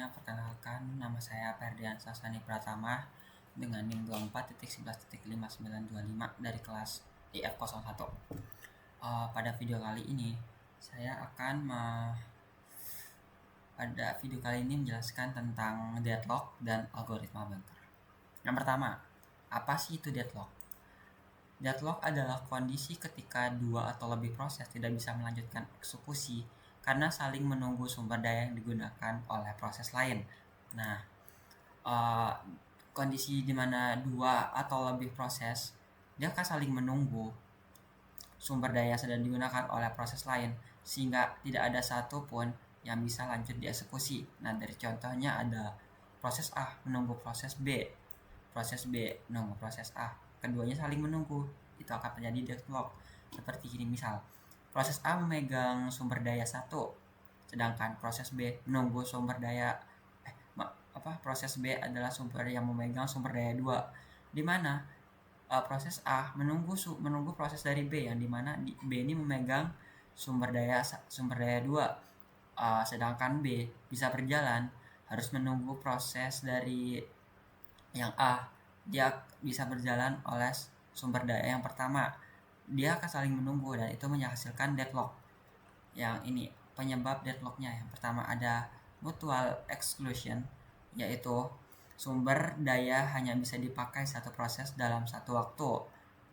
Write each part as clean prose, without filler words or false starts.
Sebelumnya perkenalkan, nama saya Ferdian Sasani Pratama dengan NIM 24.11.5925 dari kelas IF01. Pada video kali ini saya akan menjelaskan tentang deadlock dan algoritma Banker. Yang pertama, apa sih itu deadlock? Deadlock adalah kondisi ketika dua atau lebih proses tidak bisa melanjutkan eksekusi karena saling menunggu sumber daya yang digunakan oleh proses lain. Nah, kondisi di mana dua atau lebih proses dia akan saling menunggu sumber daya yang sedang digunakan oleh proses lain sehingga tidak ada satupun yang bisa lanjut dieksekusi. Nah, dari contohnya ada proses A menunggu proses B, proses B menunggu proses A, keduanya saling menunggu, itu akan terjadi deadlock. Seperti ini, misal proses A memegang sumber daya 1, sedangkan proses B menunggu sumber daya proses B adalah sumber yang memegang sumber daya 2, di mana proses A menunggu proses dari B, yang dimana B ini memegang sumber daya 2, sedangkan B bisa berjalan harus menunggu proses dari yang A, dia bisa berjalan oleh sumber daya yang pertama, dia akan saling menunggu dan itu menghasilkan deadlock. Yang ini penyebab deadlocknya, yang pertama ada mutual exclusion, yaitu sumber daya hanya bisa dipakai satu proses dalam satu waktu.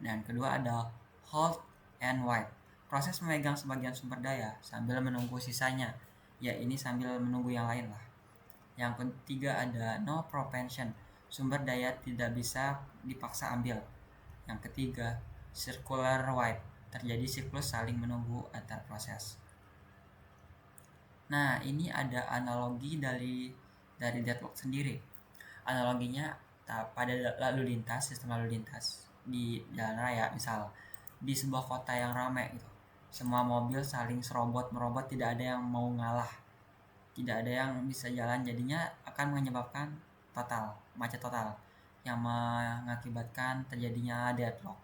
Dan kedua ada hold and wait, proses memegang sebagian sumber daya sambil menunggu sisanya, ya ini sambil menunggu yang lain lah. Yang ketiga ada no propensation, sumber daya tidak bisa dipaksa ambil. Yang ketiga circular wait, terjadi siklus saling menunggu antar proses. Nah, ini ada analogi dari deadlock sendiri. Analoginya pada sistem lalu lintas di jalan raya, misal di sebuah kota yang ramai gitu. Semua mobil saling merobot, tidak ada yang mau ngalah. Tidak ada yang bisa jalan, jadinya akan menyebabkan macet total yang mengakibatkan terjadinya deadlock.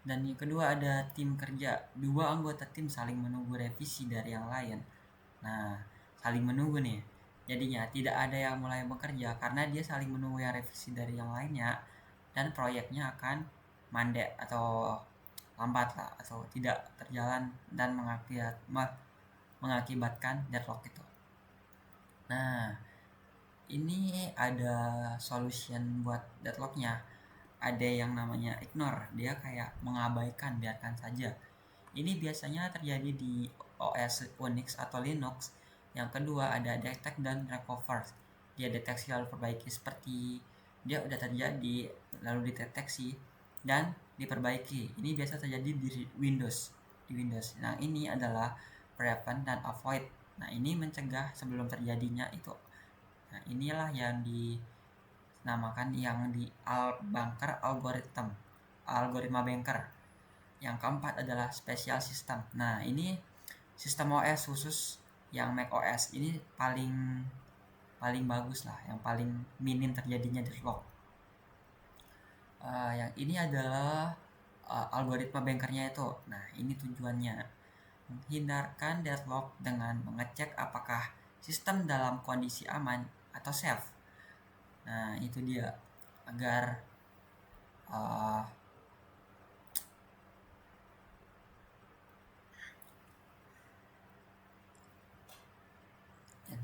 Dan yang kedua ada tim kerja. Dua anggota tim saling menunggu revisi dari yang lain. Nah, saling menunggu nih. Jadinya tidak ada yang mulai bekerja karena dia saling menunggu yang revisi dari yang lainnya, dan proyeknya akan mandek atau lambat lah, atau tidak terjalan dan mengakibatkan deadlock itu. Nah, ini ada solution buat deadlocknya. Ada yang namanya ignore, dia kayak mengabaikan, biarkan saja. Ini biasanya terjadi di OS Unix atau Linux. Yang kedua ada detect dan recover, dia deteksi lalu perbaiki, seperti dia udah terjadi lalu dideteksi dan diperbaiki. Ini biasa terjadi di Windows. Nah, ini adalah prevent dan avoid. Nah, ini mencegah sebelum terjadinya itu. Nah, inilah yang dinamakan yang di Banker algoritma Banker. Yang keempat adalah special system. Nah, ini sistem OS khusus yang Mac OS ini paling bagus lah, yang paling minim terjadinya deadlock. Yang ini adalah algoritma Bankernya itu. Nah, ini tujuannya menghindarkan deadlock dengan mengecek apakah sistem dalam kondisi aman atau safe. Nah, itu dia, agar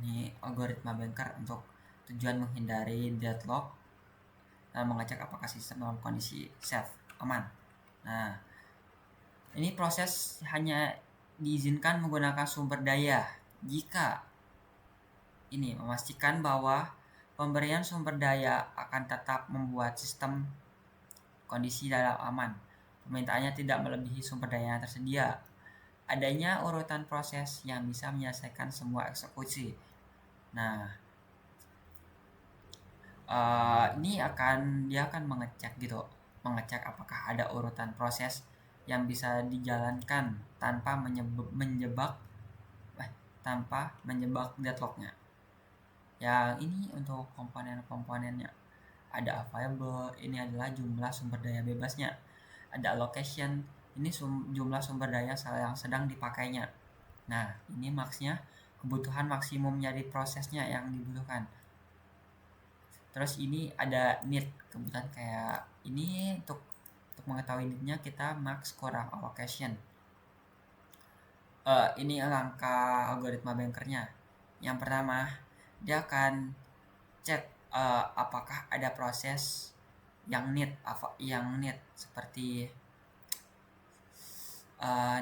ini algoritma Banker untuk tujuan menghindari deadlock dan mengecek apakah sistem dalam kondisi safe, aman. Nah, ini proses hanya diizinkan menggunakan sumber daya jika ini memastikan bahwa pemberian sumber daya akan tetap membuat sistem kondisi dalam aman. Permintaannya tidak melebihi sumber daya yang tersedia. Adanya urutan proses yang bisa menyelesaikan semua eksekusi. Nah, dia akan mengecek apakah ada urutan proses yang bisa dijalankan tanpa menjebak deadlocknya. Yang ini untuk komponen-komponennya ada available, ini adalah jumlah sumber daya bebasnya. Ada allocation, ini jumlah sumber daya yang sedang dipakainya. Nah, ini max-nya kebutuhan maksimum dari prosesnya yang dibutuhkan. Terus ini ada need, kebutuhan kayak ini untuk mengetahui need-nya kita max kurang allocation. Ini langkah algoritma bankernya. Yang pertama, dia akan cek apakah ada proses yang need seperti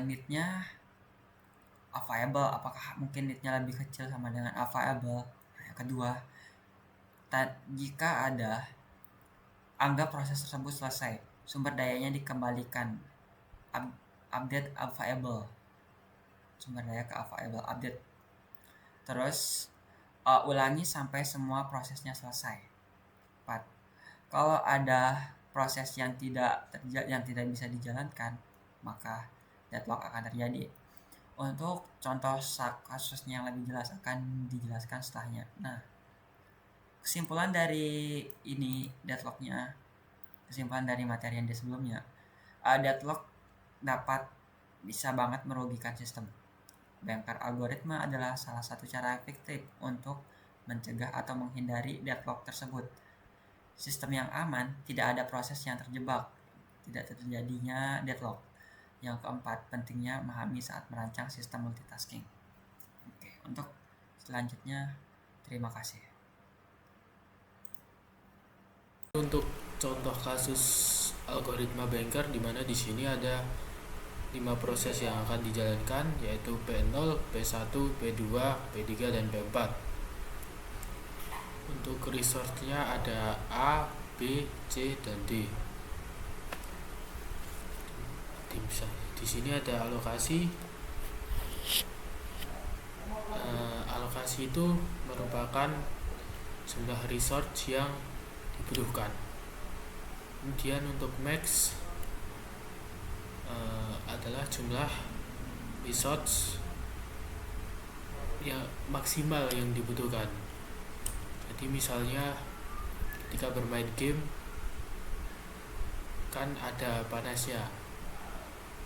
need-nya available, apakah mungkin need-nya lebih kecil sama dengan available. Nah, yang kedua, jika ada, anggap proses tersebut selesai, sumber dayanya dikembalikan, update available, sumber daya ke available, update. Terus ulangi sampai semua prosesnya selesai. 4. Kalau ada proses yang tidak bisa dijalankan, maka deadlock akan terjadi. Untuk contoh kasusnya yang lebih jelas akan dijelaskan setelahnya. Nah, kesimpulan dari ini deadlocknya, kesimpulan dari materi yang di sebelumnya, deadlock bisa banget merugikan sistem. Banker algoritma adalah salah satu cara efektif untuk mencegah atau menghindari deadlock tersebut. Sistem yang aman, tidak ada proses yang terjebak, tidak terjadinya deadlock. Yang keempat, pentingnya memahami saat merancang sistem multitasking. Oke, untuk selanjutnya, terima kasih. Untuk contoh kasus algoritma banker, di mana di sini ada 5 proses yang akan dijalankan, yaitu P0, P1, P2, P3, dan P4. Untuk resource-nya ada A, B, C, dan D. Di sini ada alokasi. Alokasi itu merupakan jumlah resource yang dibutuhkan. Kemudian untuk max adalah jumlah resource yang maksimal yang dibutuhkan. Jadi misalnya ketika bermain game kan ada panasnya,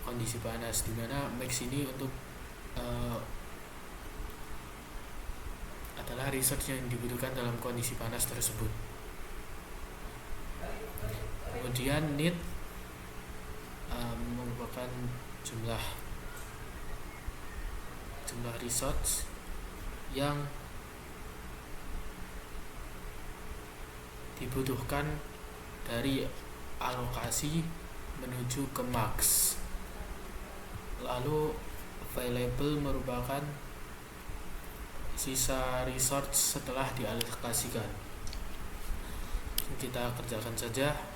kondisi panas, dimana max ini untuk adalah resource yang dibutuhkan dalam kondisi panas tersebut. Kemudian need merupakan jumlah resource yang dibutuhkan dari alokasi menuju ke max. Lalu available merupakan sisa resource setelah dialokasikan. Kita kerjakan saja.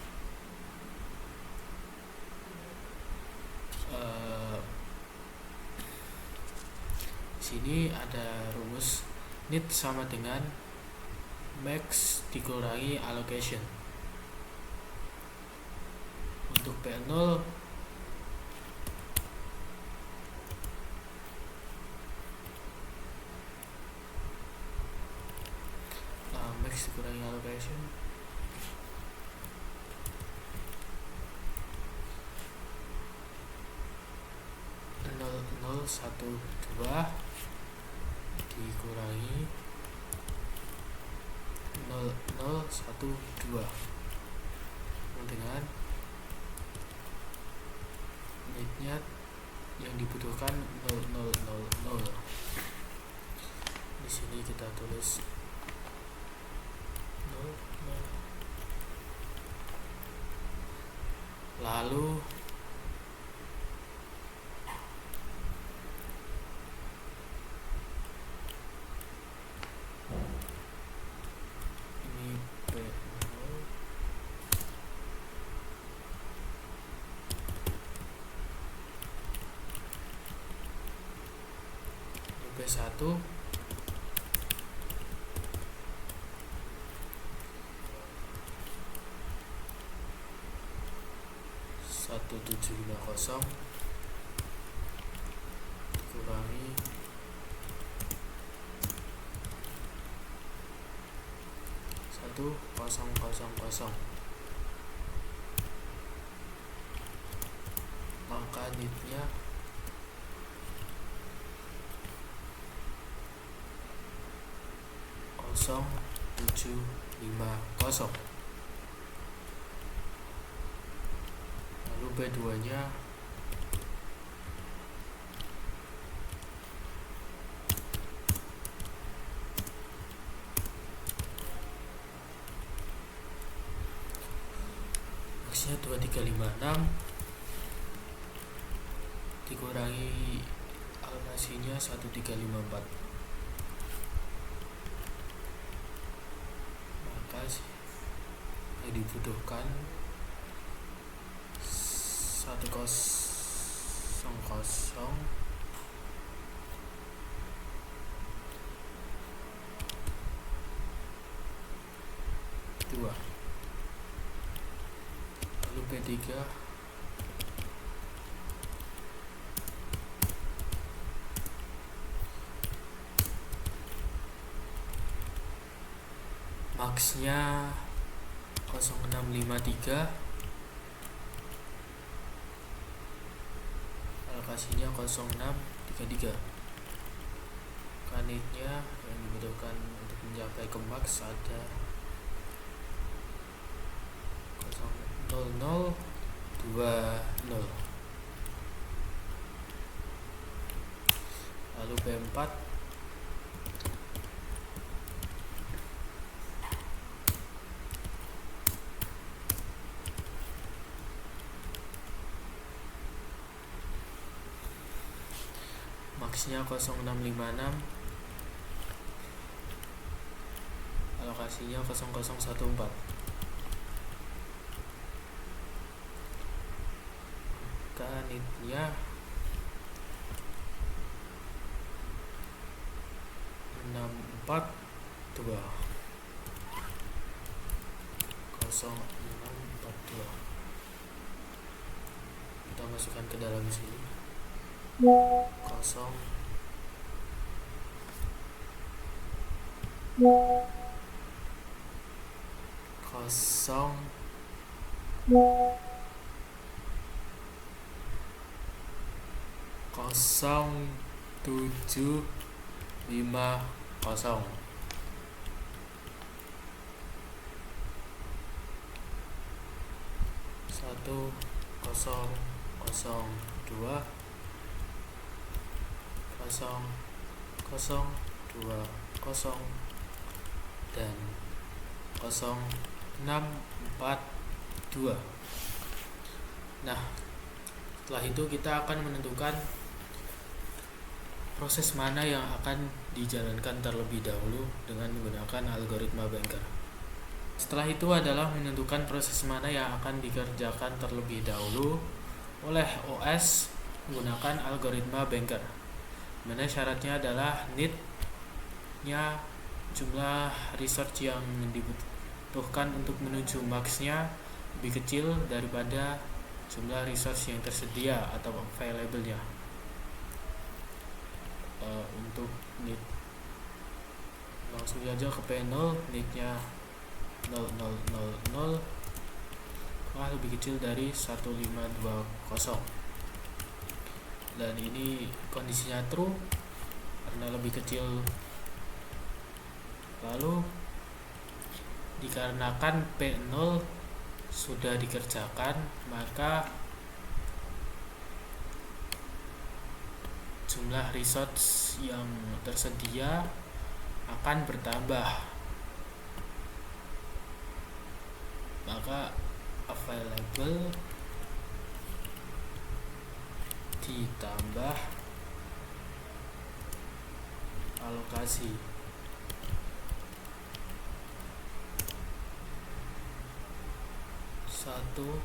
Sini ada rumus need sama dengan max dikurangi allocation. Untuk P0 max dikurangi allocation, satu dua dikurangi 0,012 dengan need-nya yang dibutuhkan 0,000. Di sini kita tulis 0,0. Lalu P1 1750 dikurangi 1000, maka need-nya 0750. Lalu B2 nya maksnya 2356 dikurangi alokasinya 1354, maka yang dibutuhkan 100 2. Lalu P3 maxnya 0653, alokasinya 0633. Kanitnya yang dibutuhkan untuk mencapai ke max ada 0020. Lalu P4 maxnya 0656, alokasinya 0014. Kanitnya 642 0642. Kita masukkan ke dalam sini 0 0750. Satu 002 0020 dan 0642. Nah, setelah itu kita akan menentukan proses mana yang akan dijalankan terlebih dahulu dengan menggunakan algoritma Banker. Setelah itu adalah menentukan proses mana yang akan dikerjakan terlebih dahulu oleh OS menggunakan algoritma Banker. Mana syaratnya adalah need-nya, jumlah research yang dibutuhkan untuk menuju max-nya lebih kecil daripada jumlah resource yang tersedia atau available-nya. Untuk need langsung saja ke P0, need-nya 0000, lebih kecil dari 1520, dan ini kondisinya true karena lebih kecil. Lalu dikarenakan P0 sudah dikerjakan, maka jumlah resource yang tersedia akan bertambah, maka available ditambah alokasi. Satu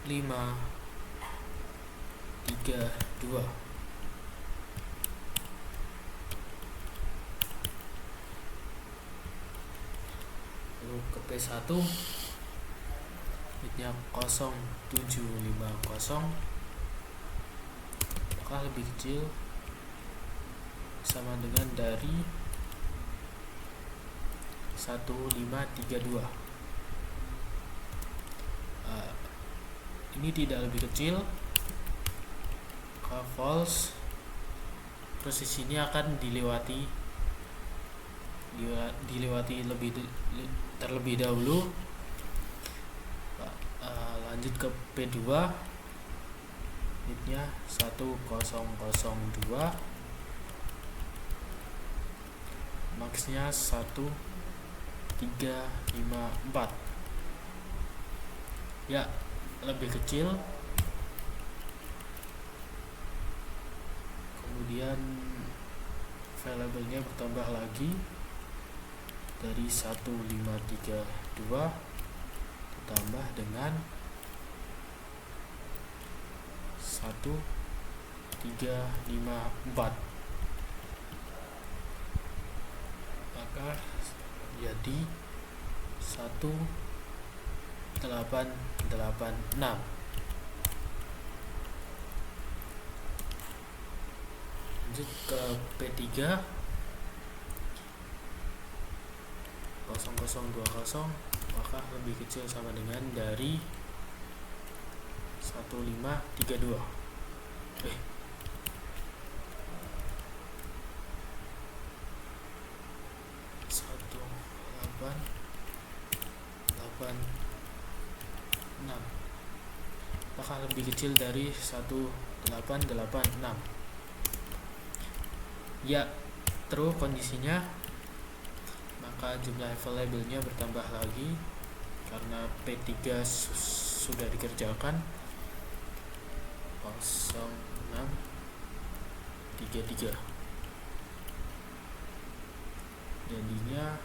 532. Lalu ke P1 bitnya 0750, maka lebih kecil sama dengan dari 1532. Ini tidak lebih kecil, maka false. Proses ini akan dilewati dilewati terlebih dahulu. Lanjut ke P2, bitnya 1002, maxnya 1354. Ya, lebih kecil. Kemudian variabelnya bertambah lagi dari 1532 ditambah dengan 1354, maka jadi 1886. Lanjut ke P3 0020, maka lebih kecil sama dengan dari 1532. 1886, maka lebih kecil dari 1886. Ya, true kondisinya, maka jumlah variabelnya bertambah lagi karena P3 sudah dikerjakan 0633. Jadinya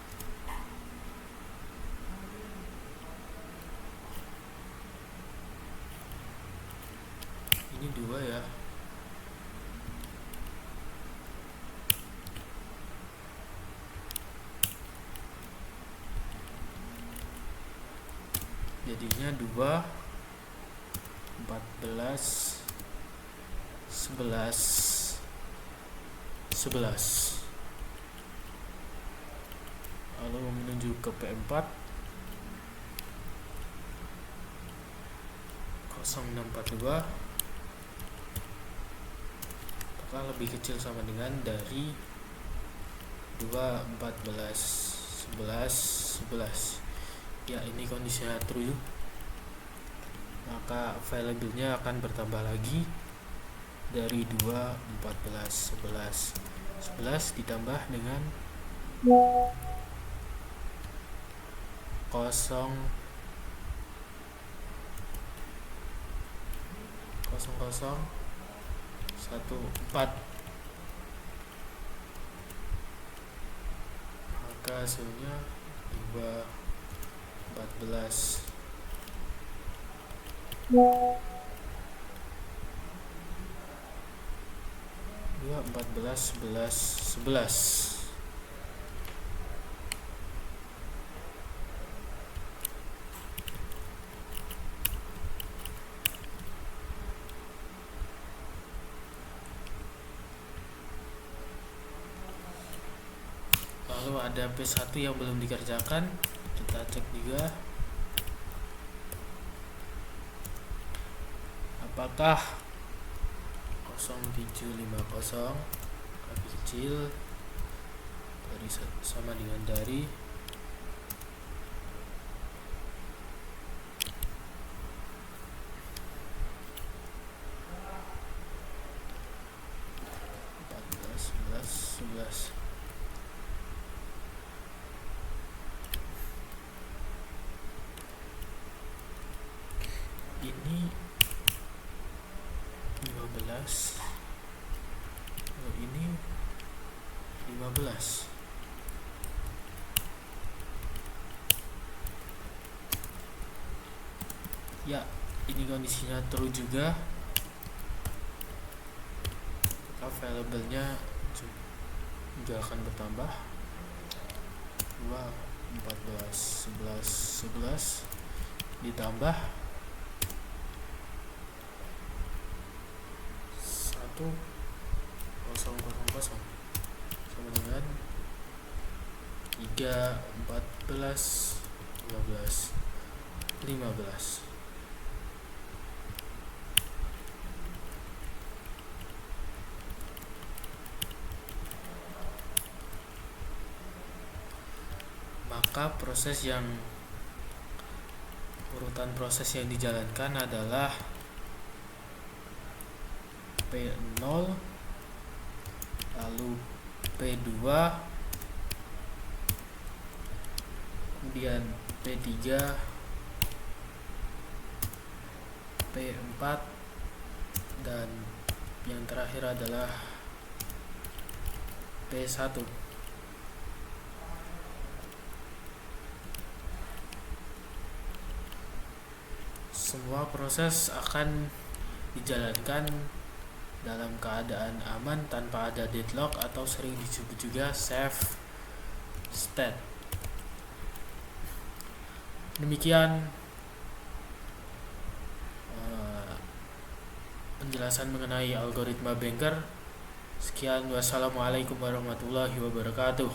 ini 2 ya. Jadinya 2, 14, 11, 11. Lalu menuju ke P4 0642, maka lebih kecil sama dengan dari 2, 14, 11, 11. Ya, ini kondisinya true, maka variabelnya akan bertambah lagi dari 2, 14, 11, 11 ditambah dengan 0, 00, 14, maka hasilnya 2, 14, 2, 14, 11, 11. Lalu ada P1 yang belum dikerjakan, kita cek juga apakah 0750 lebih kecil dari sama dengan dari 14, 11, 11. Ini 15, ini 15. Ya, ini kondisinya true juga, maka variabelnya juga akan bertambah 2, 14, 11, 11 ditambah 1, 000 sama dengan 3, 14, 15, 15. maka urutan proses yang dijalankan adalah P0, lalu P2, kemudian P3, P4, dan yang terakhir adalah P1. Semua proses akan dijalankan dalam keadaan aman tanpa ada deadlock atau sering disebut juga safe state. Demikian penjelasan mengenai algoritma Banker. Sekian, wassalamualaikum warahmatullahi wabarakatuh.